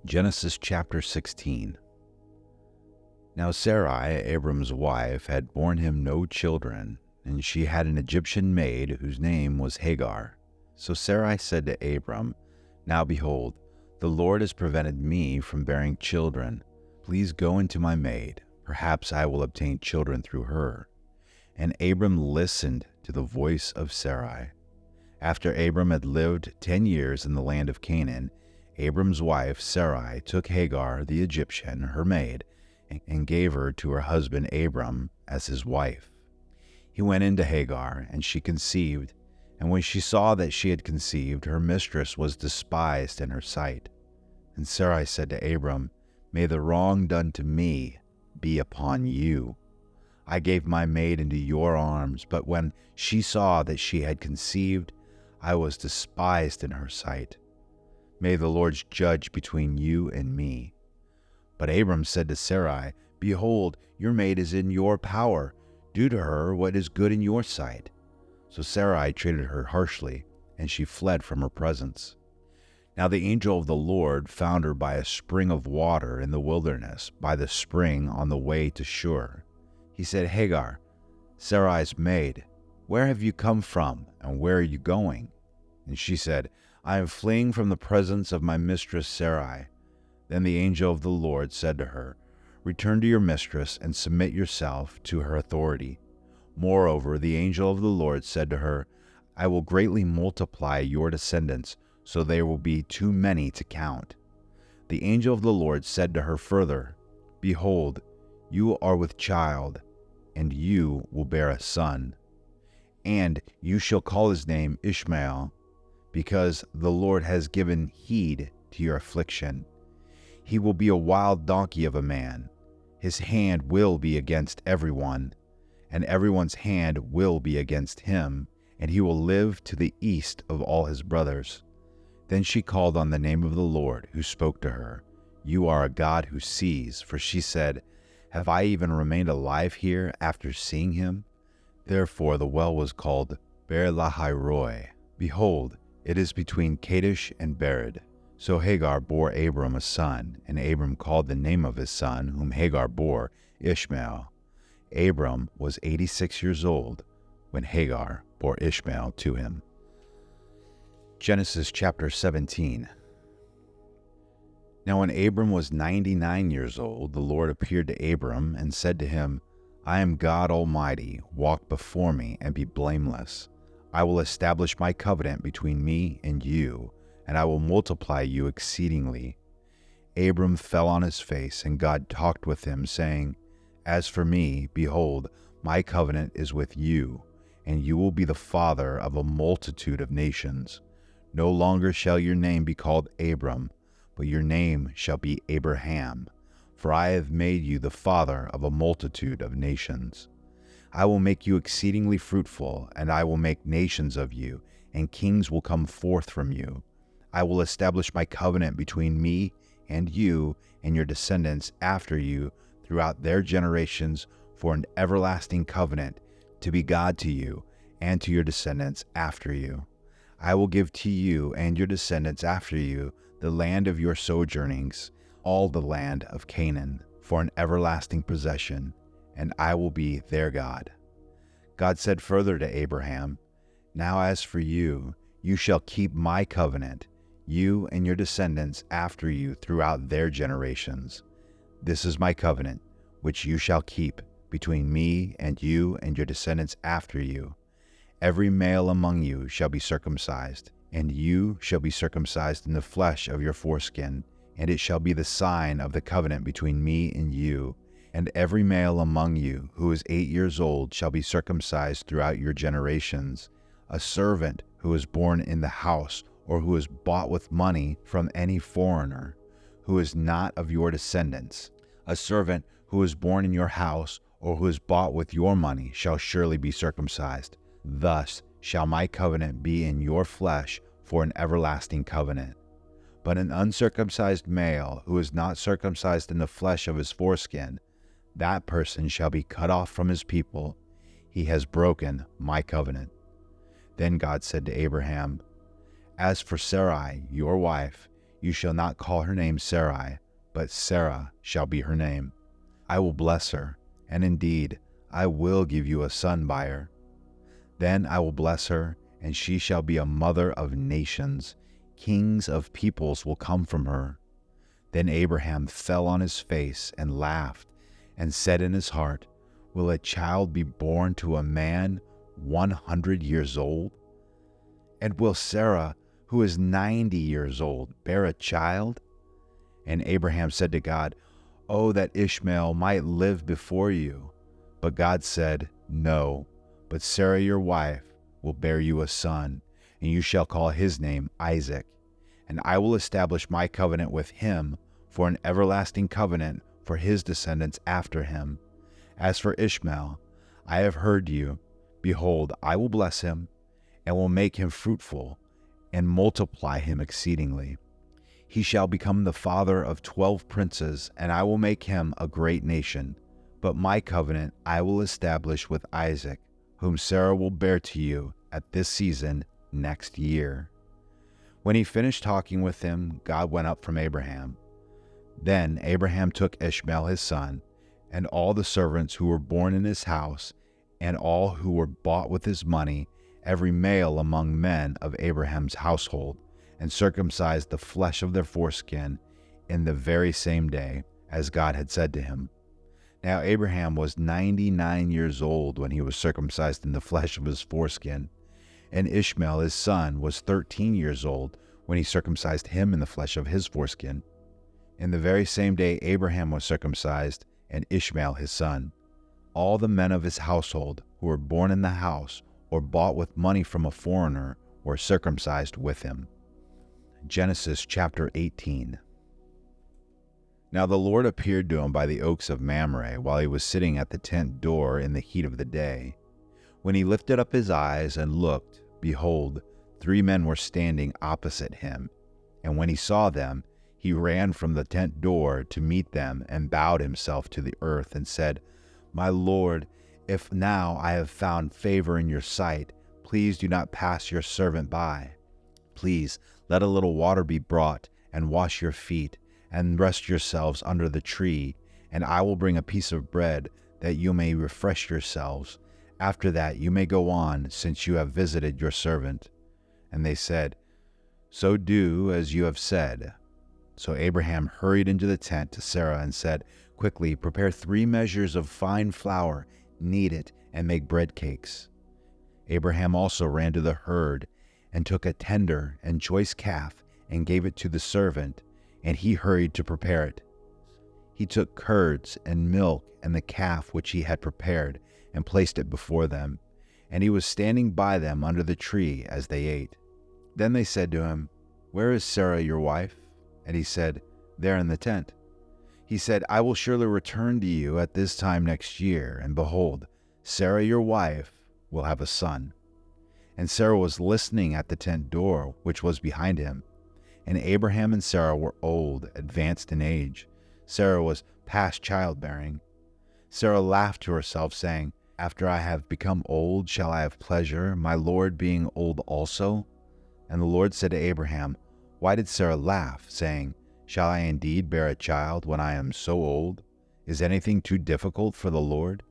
Genesis chapter 16. Now Sarai, Abram's wife, had borne him no children, and she had an Egyptian maid whose name was Hagar. So Sarai said to Abram, Now behold, the Lord has prevented me from bearing children. Please go into my maid. Perhaps I will obtain children through her. And Abram listened to the voice of Sarai. After Abram had lived 10 years in the land of Canaan, Abram's wife Sarai took Hagar the Egyptian, her maid, and gave her to her husband Abram as his wife. He went into Hagar, and she conceived, and when she saw that she had conceived, her mistress was despised in her sight. And Sarai said to Abram, May the wrong done to me be upon you. I gave my maid into your arms, but when she saw that she had conceived, I was despised in her sight. May the Lord judge between you and me. But Abram said to Sarai, Behold, your maid is in your power. Do to her what is good in your sight. So Sarai treated her harshly, and she fled from her presence. Now the angel of the Lord found her by a spring of water in the wilderness, by the spring on the way to Shur. He said, Hagar, Sarai's maid, where have you come from, and where are you going? And she said, I am fleeing from the presence of my mistress Sarai. Then the angel of the Lord said to her, Return to your mistress and submit yourself to her authority. Moreover, the angel of the Lord said to her, I will greatly multiply your descendants, so there will be too many to count. The angel of the Lord said to her further, Behold, you are with child, and you will bear a son. And you shall call his name Ishmael, because the Lord has given heed to your affliction. He will be a wild donkey of a man. His hand will be against everyone, and everyone's hand will be against him, and he will live to the east of all his brothers. Then she called on the name of the Lord, who spoke to her, You are a God who sees, for she said, Have I even remained alive here after seeing him? Therefore the well was called Ber-lahai-roi. Behold, it is between Kadesh and Bered. So Hagar bore Abram a son, and Abram called the name of his son, whom Hagar bore, Ishmael. Abram was 86 years old when Hagar bore Ishmael to him. Genesis chapter 17. Now when Abram was 99 years old, the Lord appeared to Abram and said to him, I am God Almighty, walk before me and be blameless. I will establish my covenant between me and you, and I will multiply you exceedingly. Abram fell on his face, and God talked with him, saying, As for me, behold, my covenant is with you, and you will be the father of a multitude of nations. No longer shall your name be called Abram, but your name shall be Abraham, for I have made you the father of a multitude of nations. I will make you exceedingly fruitful, and I will make nations of you, and kings will come forth from you. I will establish my covenant between me and you and your descendants after you throughout their generations for an everlasting covenant, to be God to you and to your descendants after you. I will give to you and your descendants after you the land of your sojournings, all the land of Canaan, for an everlasting possession, and I will be their God. God said further to Abraham, Now as for you, you shall keep my covenant, you and your descendants after you throughout their generations. This is my covenant, which you shall keep between me and you and your descendants after you. Every male among you shall be circumcised, and you shall be circumcised in the flesh of your foreskin, and it shall be the sign of the covenant between me and you. And every male among you who is 8 years old shall be circumcised throughout your generations. A servant who is born in the house or who is bought with money from any foreigner, who is not of your descendants, a servant who is born in your house or who is bought with your money shall surely be circumcised. Thus shall my covenant be in your flesh for an everlasting covenant. But an uncircumcised male who is not circumcised in the flesh of his foreskin, that person shall be cut off from his people. He has broken my covenant. Then God said to Abraham, As for Sarai, your wife, You shall not call her name Sarai, but Sarah shall be her name. I will bless her, and indeed I will give you a son by her. Then I will bless her, and she shall be a mother of nations. Kings of peoples will come from her. Then Abraham fell on his face and laughed, and said in his heart, Will a child be born to a man 100 years old? And will Sarah, who is 90 years old, bear a child? And Abraham said to God, Oh, that Ishmael might live before you. But God said, No, but Sarah your wife will bear you a son, and you shall call his name Isaac. And I will establish my covenant with him for an everlasting covenant for his descendants after him. As for Ishmael, I have heard you. Behold, I will bless him, and will make him fruitful, and multiply him exceedingly. He shall become the father of 12 princes, and I will make him a great nation. But my covenant I will establish with Isaac, whom Sarah will bear to you at this season next year. When he finished talking with him, God went up from Abraham. Then Abraham took Ishmael his son, and all the servants who were born in his house, and all who were bought with his money, every male among men of Abraham's household, and circumcised the flesh of their foreskin in the very same day, as God had said to him. Now Abraham was 99 years old when he was circumcised in the flesh of his foreskin, and Ishmael his son was 13 years old when he circumcised him in the flesh of his foreskin. In the very same day Abraham was circumcised, and Ishmael his son. All the men of his household who were born in the house or bought with money from a foreigner were circumcised with him. Genesis chapter 18. Now the Lord appeared to him by the oaks of Mamre while he was sitting at the tent door in the heat of the day. When he lifted up his eyes and looked, behold, 3 men were standing opposite him. And when he saw them, he ran from the tent door to meet them and bowed himself to the earth and said, My Lord, if now I have found favor in your sight, please do not pass your servant by. Please let a little water be brought, and wash your feet, and rest yourselves under the tree, and I will bring a piece of bread, that you may refresh yourselves. After that you may go on, since you have visited your servant. And they said, So do as you have said. So Abraham hurried into the tent to Sarah and said, Quickly prepare 3 measures of fine flour, knead it, and make bread cakes. Abraham also ran to the herd, and took a tender and choice calf, and gave it to the servant, and he hurried to prepare it. He took curds and milk and the calf which he had prepared, and placed it before them, and he was standing by them under the tree as they ate. Then they said to him, Where is Sarah your wife? And he said, There in the tent. He said, I will surely return to you at this time next year, and behold, Sarah your wife will have a son. And Sarah was listening at the tent door, which was behind him. And Abraham and Sarah were old, advanced in age. Sarah was past childbearing. Sarah laughed to herself, saying, After I have become old, shall I have pleasure, my Lord being old also? And the Lord said to Abraham, Why did Sarah laugh, saying, Shall I indeed bear a child when I am so old? Is anything too difficult for the Lord?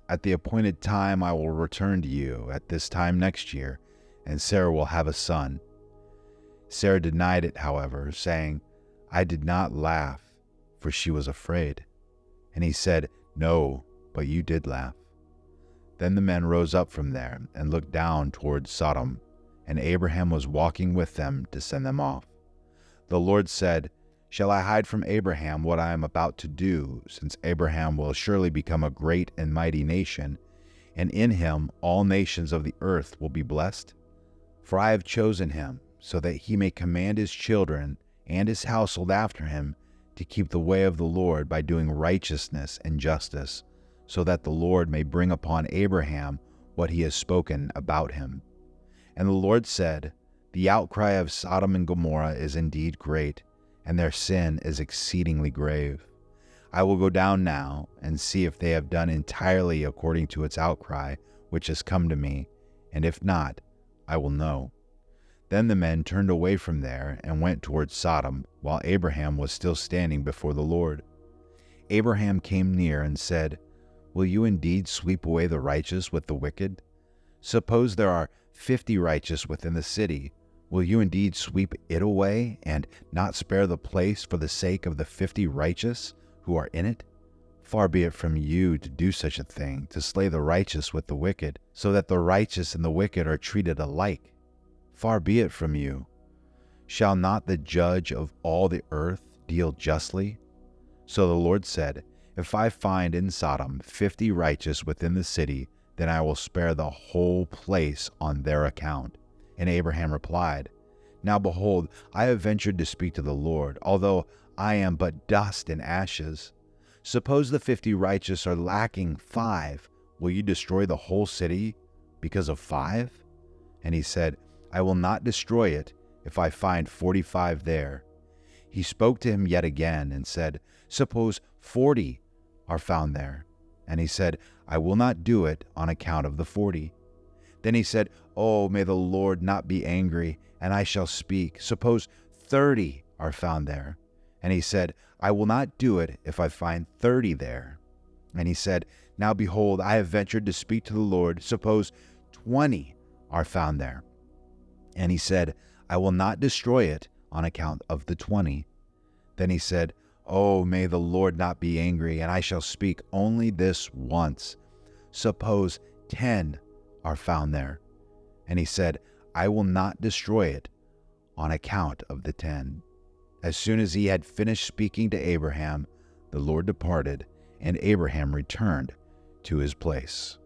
At the appointed time I will return to you at this time next year, and Sarah will have a son. Sarah denied it, however, saying, I did not laugh, for she was afraid. And he said, No, but you did laugh. Then the men rose up from there and looked down towards Sodom, and Abraham was walking with them to send them off. The Lord said, Shall I hide from Abraham what I am about to do, since Abraham will surely become a great and mighty nation, and in him all nations of the earth will be blessed? For I have chosen him, so that he may command his children and his household after him to keep the way of the Lord by doing righteousness and justice, so that the Lord may bring upon Abraham what he has spoken about him. And the Lord said, The outcry of Sodom and Gomorrah is indeed great, and their sin is exceedingly grave. I will go down now and see if they have done entirely according to its outcry, which has come to me, and if not, I will know. Then the men turned away from there and went towards Sodom, while Abraham was still standing before the Lord. Abraham came near and said, "Will you indeed sweep away the righteous with the wicked? Suppose there are 50 righteous within the city. Will you indeed sweep it away and not spare the place for the sake of the 50 righteous who are in it? Far be it from you to do such a thing, to slay the righteous with the wicked, so that the righteous and the wicked are treated alike. Far be it from you. Shall not the judge of all the earth deal justly?" So the Lord said, "If I find in Sodom 50 righteous within the city, then I will spare the whole place on their account." And Abraham replied, "Now behold, I have ventured to speak to the Lord, although I am but dust and ashes. Suppose the 50 righteous are lacking 5, will you destroy the whole city because of 5? And he said, "I will not destroy it if I find 45 there." He spoke to him yet again and said, "Suppose 40 are found there." And he said, "I will not do it on account of the 40. Then he said, "Oh, may the Lord not be angry, and I shall speak. Suppose 30 are found there." And he said, "I will not do it if I find 30 there." And he said, "Now behold, I have ventured to speak to the Lord. Suppose 20 are found there." And he said, "I will not destroy it on account of the 20. Then he said, "Oh, may the Lord not be angry, and I shall speak only this once. Suppose 10 are found there." And he said, "I will not destroy it on account of the 10. As soon as he had finished speaking to Abraham, the Lord departed, and Abraham returned to his place.